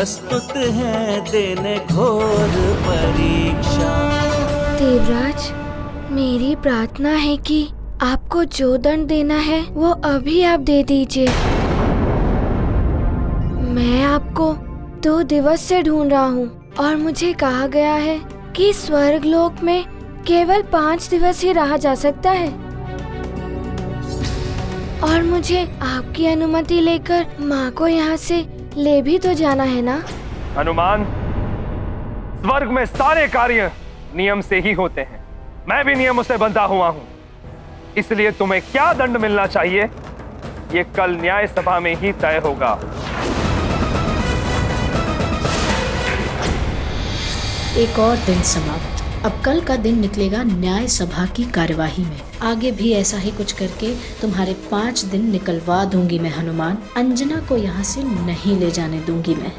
प्रस्तुत हैं देने घोर परीक्षा। देवराज, मेरी प्रार्थना है कि आपको जो दंड देना है वो अभी आप दे दीजिए। मैं आपको 2 दिवस से ढूंढ रहा हूँ और मुझे कहा गया है कि स्वर्ग लोक में केवल 5 दिवस ही रहा जा सकता है और मुझे आपकी अनुमति लेकर माँ को यहाँ से ले भी तो जाना है ना? हनुमान, स्वर्ग में सारे कार्य नियम से ही होते हैं। मैं भी नियमों से बंधा हुआ हूँ, इसलिए तुम्हें क्या दंड मिलना चाहिए ये कल न्याय सभा में ही तय होगा। एक और दिन समाप्त। अब कल का दिन निकलेगा न्याय सभा की कार्यवाही में। आगे भी ऐसा ही कुछ करके तुम्हारे 5 दिन निकलवा दूंगी मैं हनुमान। अंजना को यहाँ से नहीं ले जाने दूंगी मैं।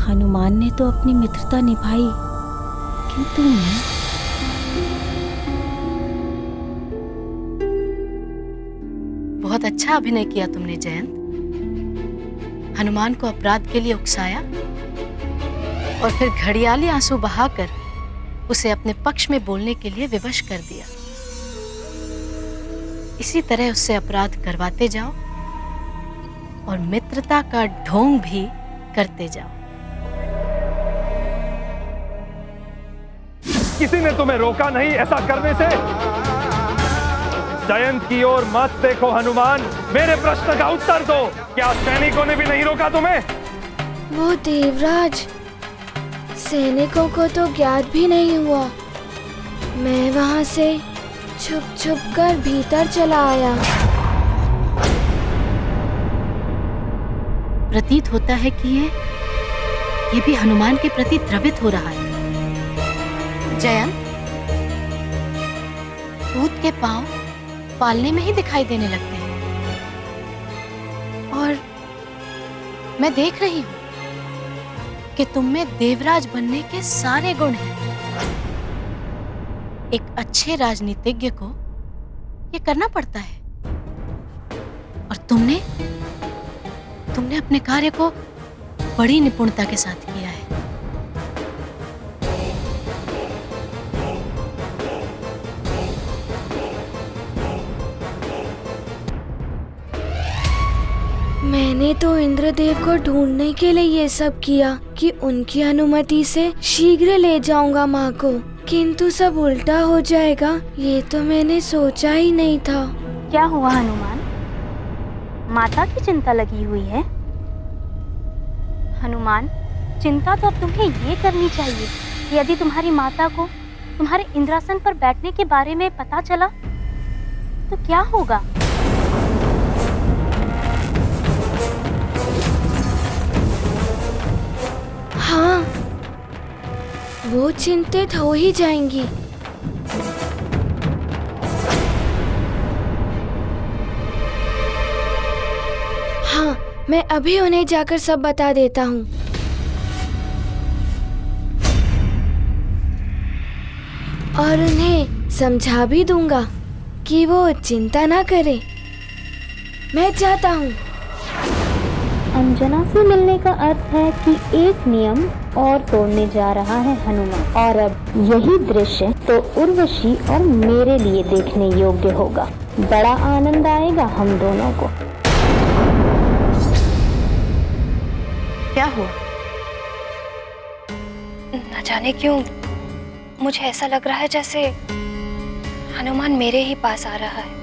हनुमान ने तो अपनी मित्रता निभाई, किंतु मैं बहुत अच्छा अभिनय किया तुमने जयंत। हनुमान को अपराध के लिए उकसाया और फिर घड़ियाली आंसू बहाकर उसे अपने पक्ष में बोलने के लिए विवश कर दिया। इसी तरह उससे अपराध करवाते जाओ और मित्रता का ढोंग भी करते जाओ। किसी ने तुम्हें रोका नहीं ऐसा करने से। जयंत की ओर मत देखो हनुमान, मेरे प्रश्न का उत्तर दो। क्या सैनिकों ने भी नहीं रोका तुम्हें? वो देवराज, सैनिकों को तो ज्ञात भी नहीं हुआ। मैं वहाँ से छुप छुप कर भीतर चला आया। प्रतीत होता है कि ये भी हनुमान के प्रति द्रवित हो रहा है। जयंत, भूत के पांव पालने में ही दिखाई देने लगते हैं और मैं देख रही हूँ कि तुम में देवराज बनने के सारे गुण हैं। एक अच्छे राजनीतिज्ञ को ये करना पड़ता है और तुमने अपने कार्य को बड़ी निपुणता के साथ किया है। मैंने तो इंद्रदेव को ढूंढने के लिए ये सब किया कि उनकी अनुमति से शीघ्र ले जाऊंगा माँ को, किंतु सब उल्टा हो जाएगा ये तो मैंने सोचा ही नहीं था। क्या हुआ हनुमान? माता की चिंता लगी हुई है। हनुमान, चिंता तो अब तुम्हें ये करनी चाहिए कि यदि तुम्हारी माता को तुम्हारे इंद्रासन पर बैठने के बारे में पता चला तो क्या होगा? हाँ, वो चिंतित हो ही जाएंगी। हाँ, मैं अभी उन्हें जाकर सब बता देता हूँ। और उन्हें समझा भी दूंगा कि वो चिंता ना करे। मैं जाता हूँ। अंजना से मिलने का अर्थ है कि एक नियम और तोड़ने जा रहा है हनुमान, और अब यही दृश्य तो उर्वशी और मेरे लिए देखने योग्य होगा। बड़ा आनंद आएगा हम दोनों को। क्या हुआ? न जाने क्यों मुझे ऐसा लग रहा है जैसे हनुमान मेरे ही पास आ रहा है।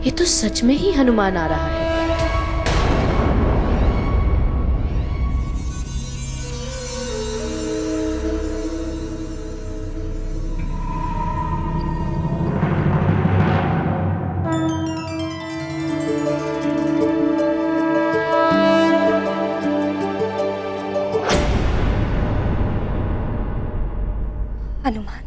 ये तो सच में ही हनुमान आ रहा है। हनुमान,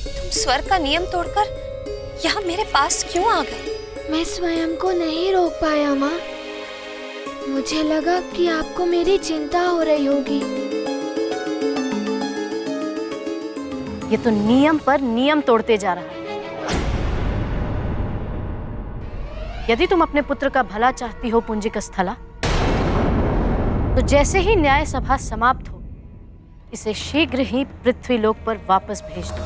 तुम स्वर्ग का नियम तोड़कर यहाँ मेरे पास क्यों आ गए? मैं स्वयं को नहीं रोक पाया माँ। मुझे लगा कि आपको मेरी चिंता हो रही होगी। ये तो नियम पर नियम तोड़ते जा रहा है। यदि तुम अपने पुत्र का भला चाहती हो पुंजिक स्थला, तो जैसे ही न्याय सभा समाप्त हो, इसे शीघ्र ही पृथ्वीलोक पर वापस भेज दो।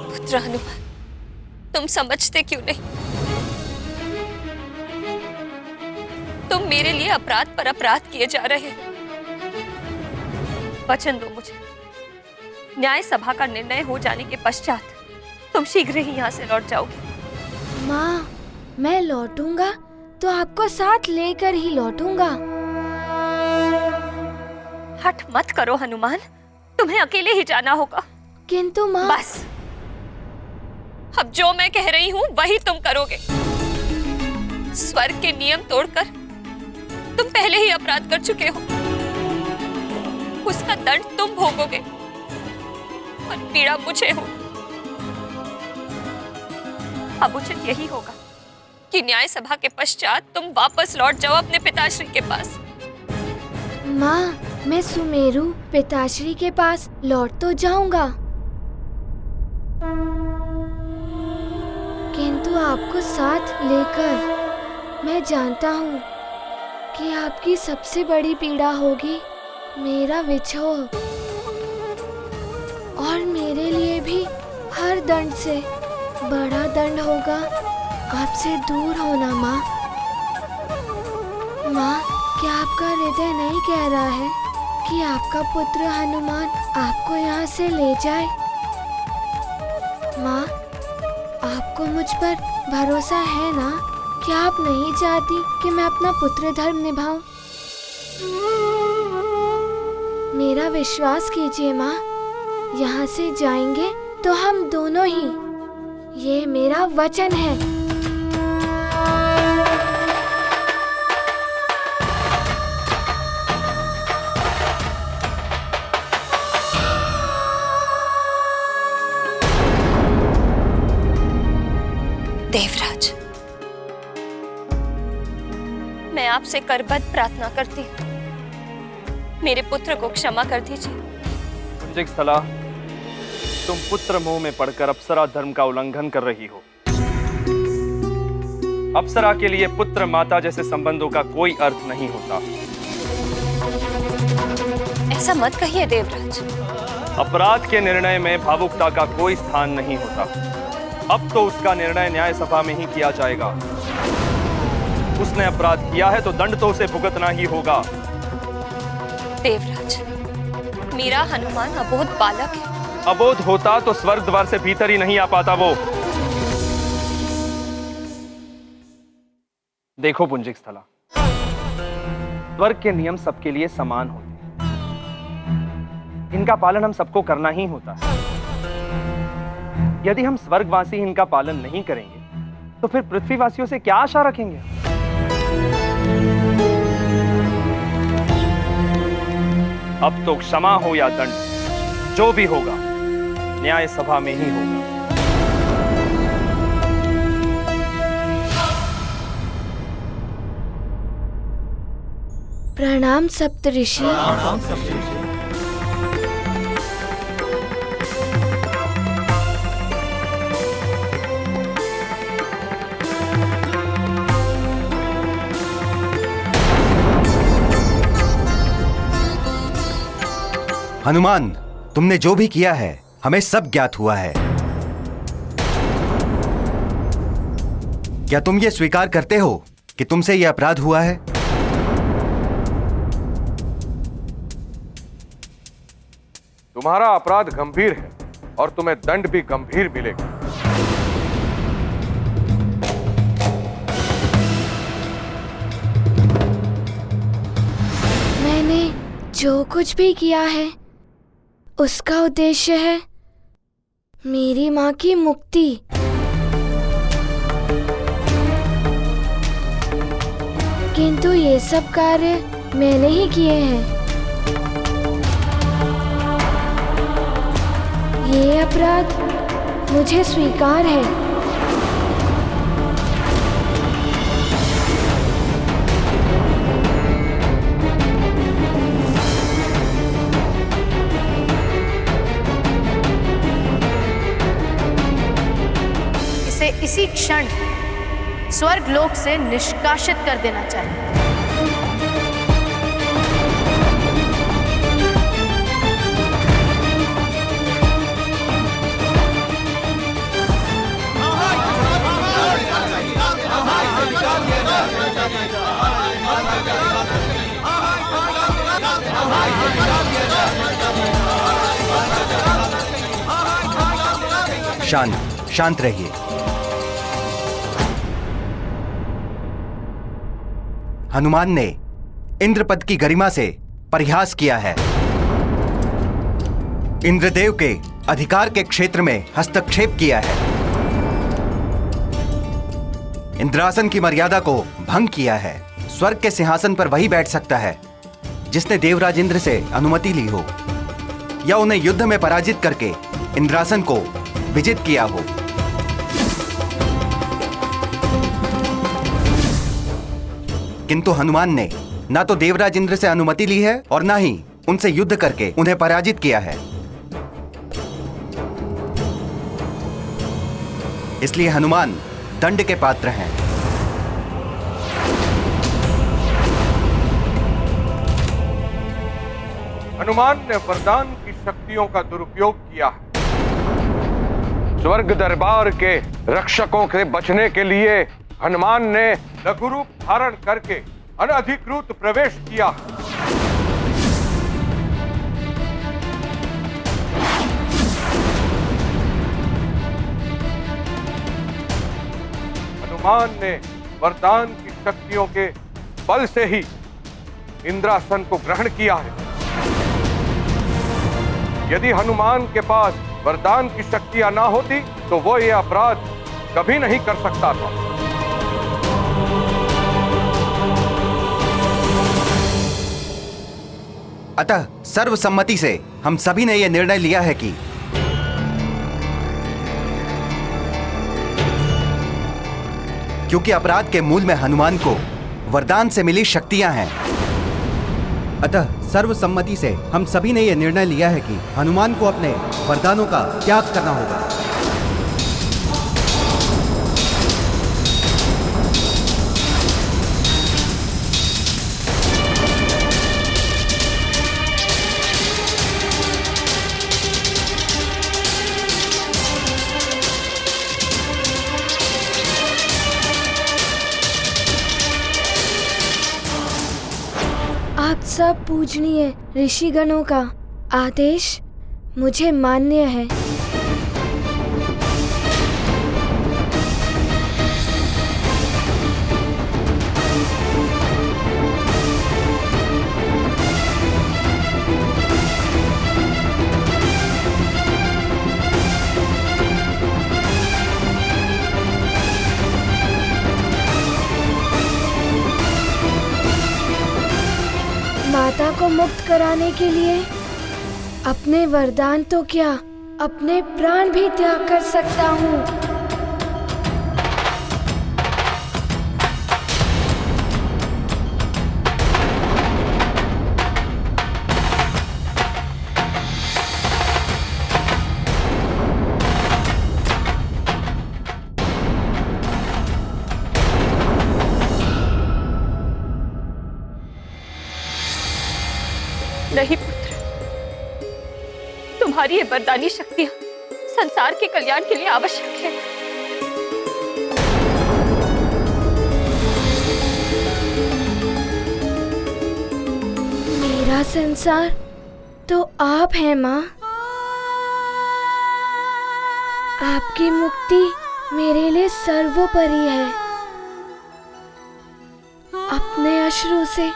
पुत्र हनुमान, तुम समझते क्यों नहीं? तुम मेरे लिए अपराध पर अपराध किए जा रहे हो। वचन दो मुझे, न्याय सभा का निर्णय हो जाने के पश्चात तुम शीघ्र ही यहाँ से लौट जाओगे। माँ, मैं लौटूंगा तो आपको साथ लेकर ही लौटूंगा। हट मत करो हनुमान, तुम्हें अकेले ही जाना होगा। किंतु माँ, बस, अब जो मैं कह रही हूँ वही तुम करोगे। स्वर्ग के नियम तोड़कर तुम पहले ही अपराध कर चुके हो, उसका दंड तुम भोगोगे और पीड़ा मुझे हो। अब उचित यही होगा कि न्याय सभा के पश्चात तुम वापस लौट जाओ अपने पिताश्री के पास। माँ, मैं सुमेरु पिताश्री के पास लौट तो जाऊंगा, किंतु आपको साथ लेकर मैं जानता हूँ कि आपकी सबसे बड़ी पीड़ा होगी मेरा विछोह, और मेरे लिए भी हर दंड से बड़ा दंड होगा आपसे दूर होना। माँ, माँ, क्या आपका हृदय नहीं कह रहा है कि आपका पुत्र हनुमान आपको यहाँ से ले जाए? माँ, आपको मुझ पर भरोसा है ना कि आप नहीं चाहती कि मैं अपना पुत्र धर्म निभाऊं? मेरा विश्वास कीजिए माँ, यहाँ से जाएंगे तो हम दोनों ही, ये मेरा वचन है। देवराज, मैं आपसे करबद्ध प्रार्थना करती हूँ, मेरे पुत्र को क्षमा कर दीजिए। पुंजिक स्थला, तुम पुत्र मोह में पड़कर अप्सरा धर्म का उल्लंघन कर रही हो। अप्सरा के लिए पुत्र माता जैसे संबंधों का कोई अर्थ नहीं होता। ऐसा मत कहिए देवराज। अपराध के निर्णय में भावुकता का कोई स्थान नहीं होता। अब तो उसका निर्णय न्याय सभा में ही किया जाएगा। उसने अपराध किया है तो दंड तो उसे भुगतना ही होगा। देवराज, मेरा हनुमान अबोध बालक है। अबोध होता तो स्वर्ग द्वार से भीतर ही नहीं आ पाता वो। देखो पुंजिक स्थला, स्वर्ग के नियम सबके लिए समान होते हैं। इनका पालन हम सबको करना ही होता है। यदि हम स्वर्गवासी इनका पालन नहीं करेंगे तो फिर पृथ्वीवासियों से क्या आशा रखेंगे? अब तो क्षमा हो या दंड, जो भी होगा न्याय सभा में ही होगा। प्रणाम सप्तऋषि। हनुमान, तुमने जो भी किया है हमें सब ज्ञात हुआ है। क्या तुम ये स्वीकार करते हो कि तुमसे यह अपराध हुआ है? तुम्हारा अपराध गंभीर है और तुम्हें दंड भी गंभीर मिलेगा। मैंने जो कुछ भी किया है उसका उद्देश्य है मेरी माँ की मुक्ति। किंतु ये सब कार्य मैंने ही किए हैं। ये अपराध मुझे स्वीकार है। उसे इसी क्षण स्वर्ग लोक से निष्कासित कर देना चाहिए। शांत शांत रहिए। हनुमान ने इंद्रपद की गरिमा से परिहास किया है। इंद्रदेव के अधिकार के क्षेत्र में हस्तक्षेप किया है। इंद्रासन की मर्यादा को भंग किया है। स्वर्ग के सिंहासन पर वही बैठ सकता है जिसने देवराज इंद्र से अनुमति ली हो या उन्हें युद्ध में पराजित करके इंद्रासन को विजित किया हो। किंतु हनुमान ने ना तो देवराज इंद्र से अनुमति ली है और ना ही उनसे युद्ध करके उन्हें पराजित किया है। इसलिए हनुमान दंड के पात्र हैं। हनुमान ने वरदान की शक्तियों का दुरुपयोग किया है। स्वर्ग दरबार के रक्षकों से बचने के लिए हनुमान ने लघु रूप धारण करके अनधिकृत प्रवेश किया। हनुमान ने वरदान की शक्तियों के बल से ही इंद्रासन को ग्रहण किया है। यदि हनुमान के पास वरदान की शक्तियां ना होती तो वो ये अपराध कभी नहीं कर सकता था। अतः सर्वसम्मति से हम सभी ने यह निर्णय लिया है कि क्योंकि अपराध के मूल में हनुमान को वरदान से मिली शक्तियां हैं, अतः सर्वसम्मति से हम सभी ने यह निर्णय लिया है कि हनुमान को अपने वरदानों का त्याग करना होगा। आप सब पूजनीय ऋषिगणों का आदेश मुझे मान्य है। माता को मुक्त कराने के लिए अपने वरदान तो क्या, अपने प्राण भी त्याग कर सकता हूँ। नहीं पुत्र, तुम्हारी ये वरदानी शक्तियां संसार के कल्याण के लिए आवश्यक है। मेरा संसार तो आप हैं माँ। आपकी मुक्ति मेरे लिए सर्वोपरि है। अपने अश्रु से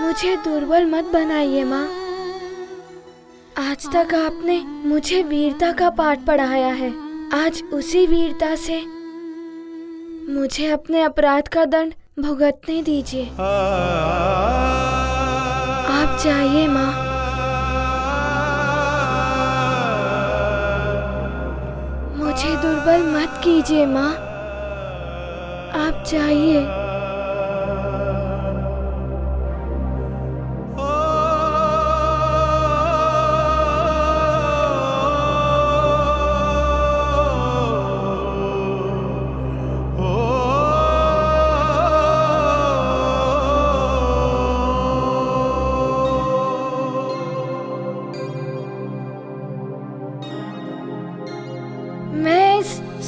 मुझे दुर्बल मत बनाइए माँ। आज तक आपने मुझे वीरता का पाठ पढ़ाया है। आज उसी वीरता से मुझे अपने अपराध का दंड भुगतने दीजिए। आप जाइए माँ। मुझे दुर्बल मत कीजिए माँ। आप जाइए।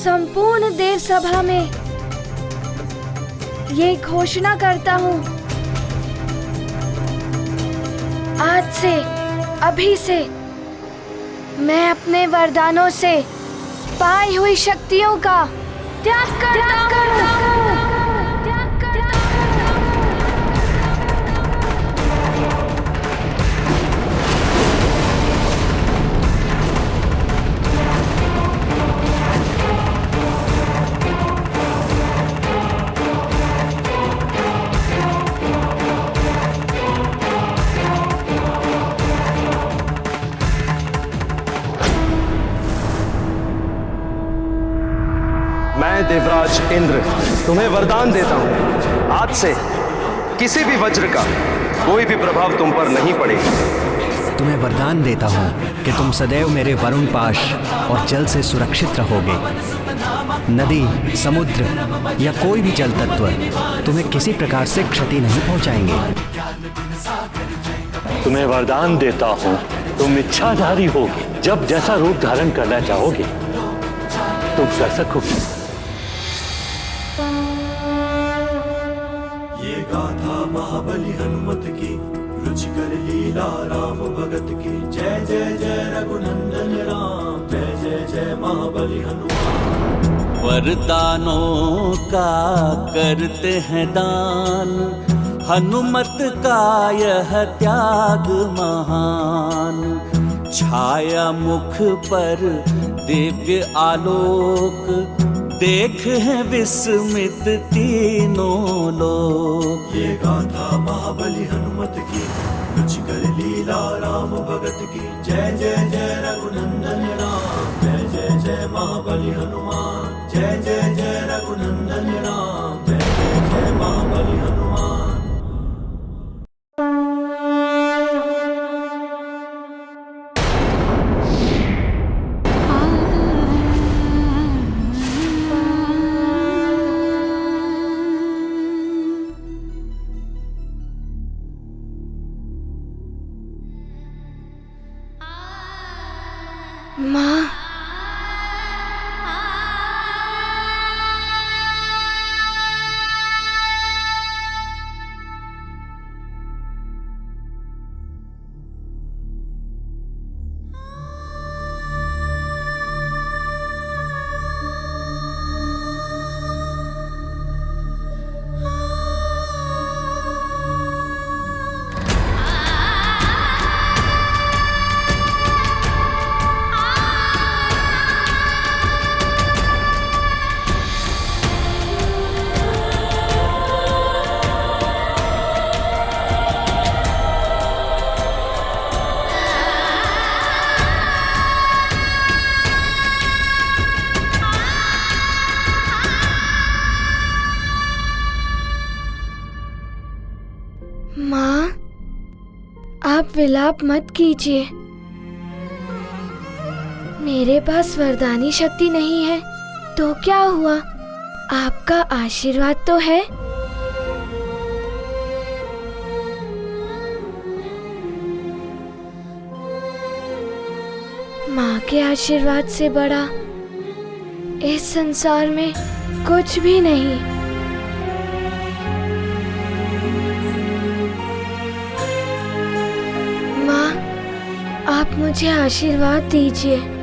संपूर्ण देव सभा में ये घोषणा करता हूँ, आज से, अभी से मैं अपने वरदानों से पाई हुई शक्तियों का त्याग करता हूँ। मैं देवराज इंद्र तुम्हें वरदान देता हूँ, आज से किसी भी वज्र का कोई भी प्रभाव तुम पर नहीं पड़ेगा। तुम्हें वरदान देता हूँ कि तुम सदैव मेरे वरुण पाश और जल से सुरक्षित रहोगे। नदी, समुद्र या कोई भी जल तत्व तुम्हें किसी प्रकार से क्षति नहीं पहुँचाएंगे। तुम्हें वरदान देता हूँ, तुम इच्छाधारी होगे। जब जैसा रूप धारण करना चाहोगे तुम कर सकोगे। ये गाथा महाबली हनुमत की, रुचिकर लीला राम भगत की। जय जय जय रघुनंदन राम, जय जय जय महाबली हनुमान। वरदानों का करते हैं दान, हनुमत का यह त्याग महान। छाया मुख पर दिव्य आलोक, देख है विस्मित तीनों लोग। ये गाथा महाबली हनुमत की, रुचिकर लीला राम भगत की। जय जय जय रघुनंदन राम, जय जय जय महाबली हनुमान। जय जय जय रघुनंदन राम, जय जय जय महाबली हनुमान। माँ, माँ, आप विलाप मत कीजिए। मेरे पास वरदानी शक्ति नहीं है तो क्या हुआ, आपका आशीर्वाद तो है। माँ के आशीर्वाद से बड़ा इस संसार में कुछ भी नहीं। माँ, आप मुझे आशीर्वाद दीजिए।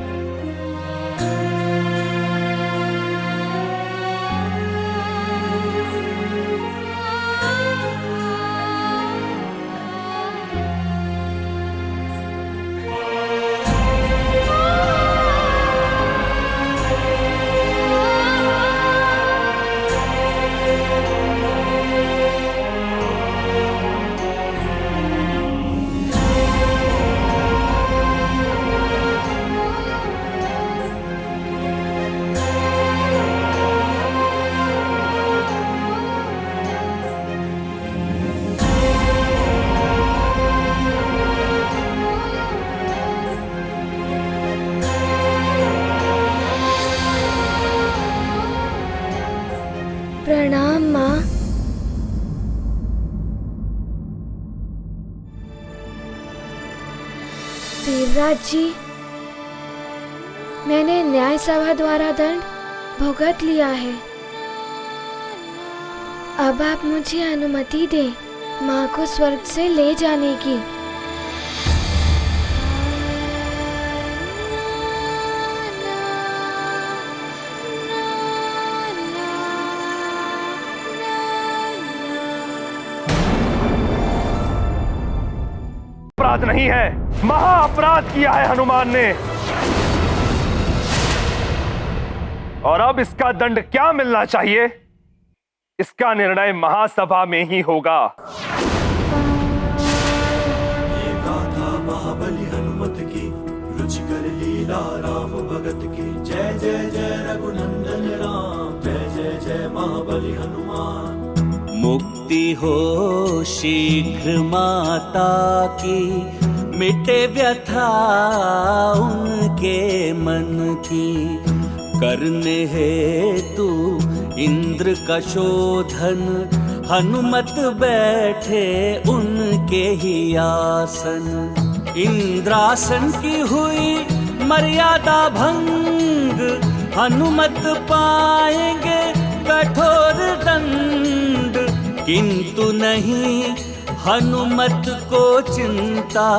प्रणाम माँ। देवराज जी, मैंने न्याय सभा द्वारा दंड भुगत लिया है। अब आप मुझे अनुमति दें माँ को स्वर्ग से ले जाने की। अपराध नहीं है, महा अपराध किया है हनुमान ने। और अब इसका दंड क्या मिलना चाहिए, इसका निर्णय महासभा में ही होगा। ये गाथा महाबली हनुमत की, रुचिकर लीला राम भगत की। जय जय जय रघुनंदन राम, जय जय जय महाबली हनुमान। मुक्ति हो शीघ्र माता की, मिटे व्यथा उनके मन की। करने हेतु इंद्र का शोधन, हनुमत बैठे उनके ही आसन। इंद्रासन की हुई मर्यादा भंग, हनुमत पाएंगे कठोर दंड। किंतु नहीं हनुमत को चिंता,